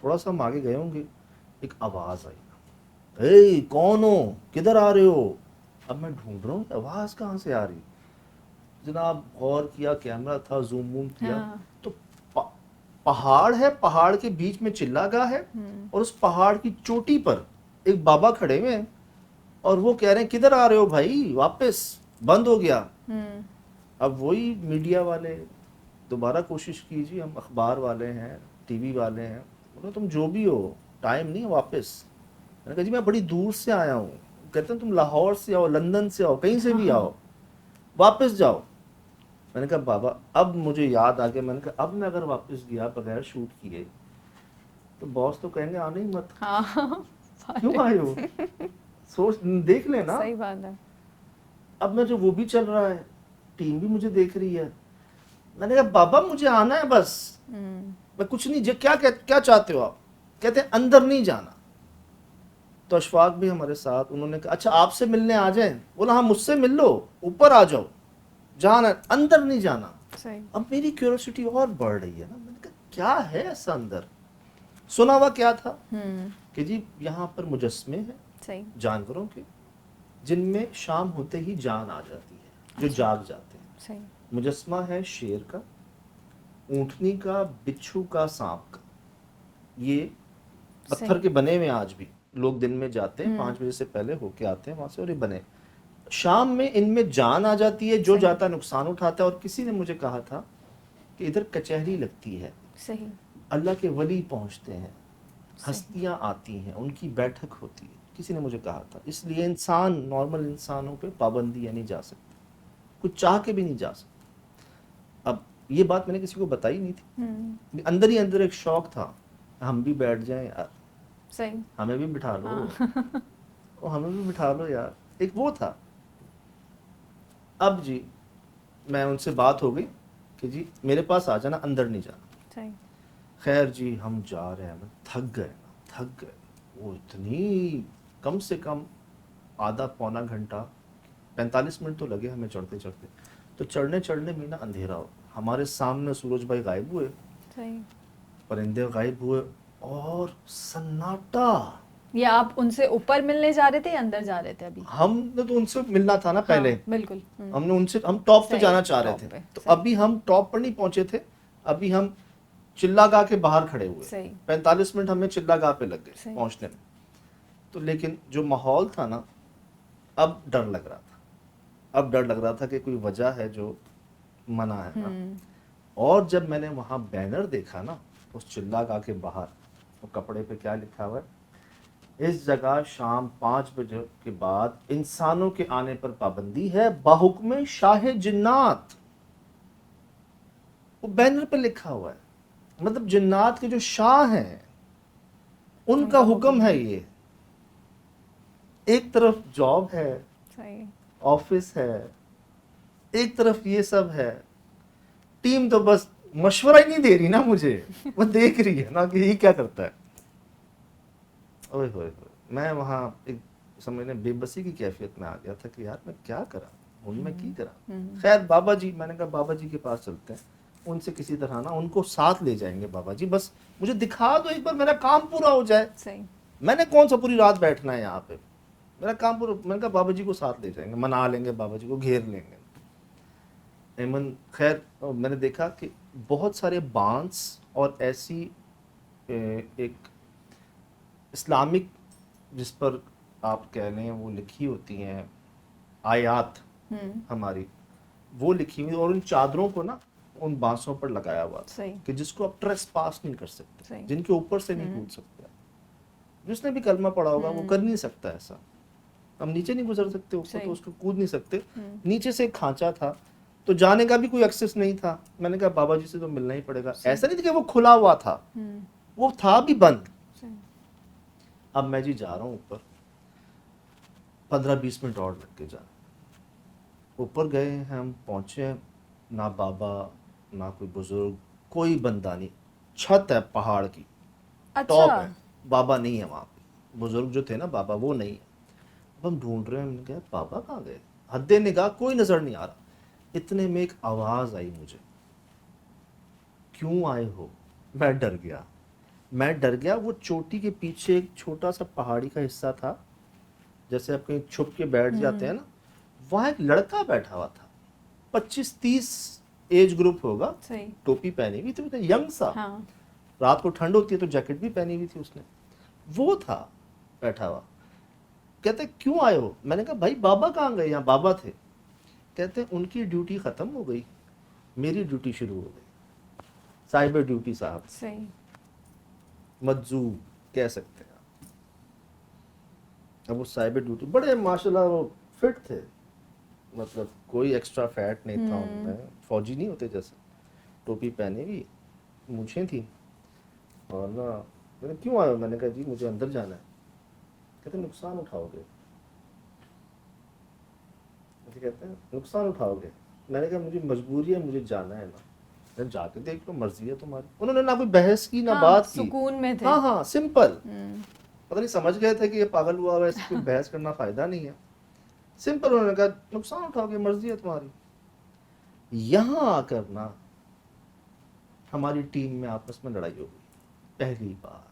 تھوڑا سا ہم آگے گئے ہوں گے, ایک آواز آئی, اے کون ہو, کدھر آ رہے ہو. اب میں ڈھونڈ رہا ہوں آواز کہاں سے آ رہی. جناب غور کیا, کیمرہ تھا, زوم ووم کیا, تو پہاڑ ہے, پہاڑ کے بیچ میں چلا گاہ ہے, اور اس پہاڑ کی چوٹی پر ایک بابا کھڑے ہوئے ہیں, اور وہ کہہ رہے ہیں کدھر آ رہے ہو بھائی, واپس, بند ہو گیا. اب وہی میڈیا والے دوبارہ کوشش کیجیے, ہم اخبار والے ہیں, ٹی وی والے ہیں, بولو تم جو بھی ہو, ٹائم نہیں واپس. میں نے کہا جی میں بڑی دور سے آیا ہوں. کہتے ہیں تم لاہور سے آؤ, لندن سے آؤ, کہیں سے بھی آؤ, واپس جاؤ. میں نے کہا بابا, اب مجھے یاد آ گیا, میں نے کہا اب میں اگر واپس گیا بغیر شوٹ کیے تو باس تو کہیں گے آنے ہی مت, کیوں آئے ہو, سوچ دیکھ لیں نا. صحیح بات ہے. اب میں جو وہ بھی چل رہا ہے, ٹیم بھی مجھے دیکھ رہی ہے. میں نے کہا بابا مجھے آنا ہے بس, میں کچھ نہیں, کیا چاہتے ہو آپ. کہتے ہیں اندر نہیں جانا. تو اشفاق بھی ہمارے ساتھ, انہوں نے کہا اچھا آپ سے ملنے آ جائیں. بولا ہاں مجھ سے مل لو, اوپر آ جاؤ, جانا اندر نہیں جانا. اب میری کیوریوسٹی اور بڑھ رہی ہے نا. میں نے کہا کیا ہے ایسا اندر. سنا ہوا کیا تھا کہ جی یہاں پر مجسمے ہیں جانوروں کے, جن میں شام ہوتے ہی جان آ جاتی ہے, جو جاگ جاتے ہیں. مجسمہ ہے شیر کا, اونٹنی کا, بچھو کا, سانپ کا. یہ پتھر کے بنے ہوئے, آج بھی لوگ دن میں جاتے ہیں 5 بجے سے پہلے ہو کے آتے ہیں وہاں سے, اور یہ بنے. شام میں ان میں جان آ جاتی ہے, جو جاتا ہے نقصان اٹھاتا ہے. اور کسی نے مجھے کہا تھا کہ ادھر کچہری لگتی ہے, اللہ کے ولی پہنچتے ہیں, ہستیاں آتی ہیں, ان کی بیٹھک ہوتی ہے. کسی نے مجھے کہا تھا. اس لیے انسان, نارمل انسانوں پہ پابندی نہیں جا سکتی, کچھ چاہ کے بھی نہیں جا سکتا. اب یہ بات میں نے کسی کو بتائی نہیں تھی, اندر ہی اندر ایک شوق تھا, ہم بھی بیٹھ جائیں یار, ہمیں بھی بٹھا لو, ہمیں بھی بٹھا لو یار, ایک وہ تھا. اب جی میں ان سے بات ہو گئی کہ جی میرے پاس آ جانا, اندر نہیں جانا. خیر جی ہم جا رہے ہیں, تھک گئے. وہ اتنی, کم سے کم آدھا پونا گھنٹہ, 45 منٹ تو لگے ہمیں چڑھتے چڑھتے. تو چڑھنے میں نا اندھیرا ہو. ہمارے سامنے سورج بھائی غائب ہوئے, پرندے غائب ہوئے, اور سناٹا. یہ آپ ان سے اوپر ملنے جا رہے تھے یا اندر جا رہے تھے؟ ابھی ہم نے تو ان سے ملنا تھا نا پہلے, بالکل, ہم نے ان سے, ہم ٹاپ پہ جانا چاہ رہے تھے. تو ابھی ہم ٹاپ پر نہیں پہنچے تھے, ابھی ہم چلا گاہ کے باہر کھڑے ہوئے. 45 منٹ ہمیں چلا گاہ پہ لگ گئے پہنچنے میں. تو لیکن جو ماحول تھا نا, اب ڈر لگ رہا تھا کہ کوئی وجہ ہے جو منع ہے نا. اور جب میں نے وہاں بینر دیکھا نا اس چلا گاہ کے باہر, وہ کپڑے پہ کیا لکھا ہوا ہے, اس جگہ شام 5 بجے کے بعد انسانوں کے آنے پر پابندی ہے بحکم شاہ جنات. وہ بینر پہ لکھا ہوا ہے, مطلب جنات کے جو شاہ ہیں ان کا حکم ہے یہ. ایک طرف جاب ہے, آفس ہے, ایک طرف یہ سب ہے. ٹیم تو بس مشورہ ہی نہیں دے رہی نا مجھے, وہ دیکھ رہی ہے نا کہ یہ کیا کرتا ہے. اوئے ہوئے میں وہاں ایک سمجھنے بے بسی کی کیفیت میں آ گیا تھا کہ یار میں کیا کرا, ان میں کی کرا. خیر بابا جی, میں نے کہا بابا جی کے پاس چلتے ہیں, ان سے کسی طرح نا ان کو ساتھ لے جائیں گے. بابا جی بس مجھے دکھا دو ایک بار, میرا کام پورا ہو جائے. میں نے کون سا پوری رات بیٹھنا ہے یہاں پہ, میرا کام پورا. میں نے کہا بابا جی کو ساتھ لے جائیں گے, منا لیں گے, بابا جی کو گھیر لیں گے. ایمن خیر میں نے دیکھا کہ بہت سارے بانس اور ایسی ایک اسلامک, جس پر آپ کہہ لیں وہ لکھی ہوتی ہیں آیات ہماری, وہ لکھی ہوئی, اور ان چادروں کو نا ان بانسوں پر لگایا ہوا کہ جس کو آپ ٹریس پاس نہیں کر سکتے, جن کے اوپر سے نہیں کود سکتے. جس نے بھی کلمہ پڑھا ہوگا وہ کر نہیں سکتا ایسا. ہم نیچے نہیں گزر سکتے, اوپر تو اس کو کود نہیں سکتے. نیچے سے ایک کھانچا تھا, تو جانے کا بھی کوئی ایکسس نہیں تھا. میں نے کہا بابا جی سے تو ملنا ہی پڑے گا. ایسا نہیں تھا کہ وہ کھلا ہوا تھا, وہ تھا بھی بند. اب میں جی جا رہا ہوں اوپر, 15-20 منٹ اور لگ کے جانا. اوپر گئے ہیں ہم, پہنچے, نہ بابا نہ کوئی بزرگ, کوئی بندہ نہیں. چھت ہے پہاڑ کی, ٹاپ ہے, بابا نہیں ہے وہاں پہ. بزرگ جو تھے نا بابا وہ نہیں ہے. اب ہم ڈھونڈ رہے ہیں, ہم نے کہا بابا کہاں گئے, حد نگاہ کوئی نظر نہیں آ رہا. اتنے میں ایک آواز آئی مجھے, کیوں آئے ہو. میں ڈر گیا, میں ڈر گیا. وہ چوٹی کے پیچھے ایک چھوٹا سا پہاڑی کا حصہ تھا, جیسے آپ کہیں چھپ کے بیٹھ جاتے ہیں نا, وہاں ایک لڑکا بیٹھا ہوا تھا, 25-30 ایج گروپ ہوگا, صحیح. ٹوپی پہنی ہوئی تھی, ینگ سا, ہاں. رات کو ٹھنڈ ہوتی ہے تو جیکٹ بھی پہنی ہوئی تھی اس نے. وہ تھا بیٹھا ہوا. کہتے کیوں آئے ہو؟ میں نے کہا بھائی بابا کہاں گئے؟ یہاں بابا تھے. کہتے ان کی ڈیوٹی ختم ہو گئی, میری ڈیوٹی شروع ہو گئی. سائبر ڈیوٹی صاحب, صحیح. مجذوب کہہ سکتے ہیں آپ. اب وہ سائبر ڈیوٹی بڑے ماشاءاللہ وہ فٹ تھے, مطلب کوئی ایکسٹرا فیٹ نہیں تھا ان میں, فوجی نہیں ہوتے جیسے, ٹوپی پہنی ہوئی, مونچھیں تھیں. اور نا میں نے کیوں آئے ہو؟ میں نے کہا جی مجھے اندر جانا ہے. کہتے نقصان اٹھاؤ گے. کہتے ہیں نقصان اٹھاؤ گے. میں نے کہا مجھے مجبوری ہے, مجھے جانا ہے نا, جا کے دیکھ لو, مرضی ہے تمہاری. انہوں نے نہ کوئی بحث کی نہ بات کی, سکون میں تھے. ہاں سمپل. پتہ نہیں سمجھ گئے تھے کہ یہ پاگل ہوا ہوا ہے, اس کو بحث کرنا فائدہ نہیں ہے. سمپل انہوں نے کہا نقصان اٹھاؤ گے, مرضی ہے تمہاری. یہاں آ کر نا ہماری ٹیم میں آپس میں لڑائی ہو گئی پہلی بار.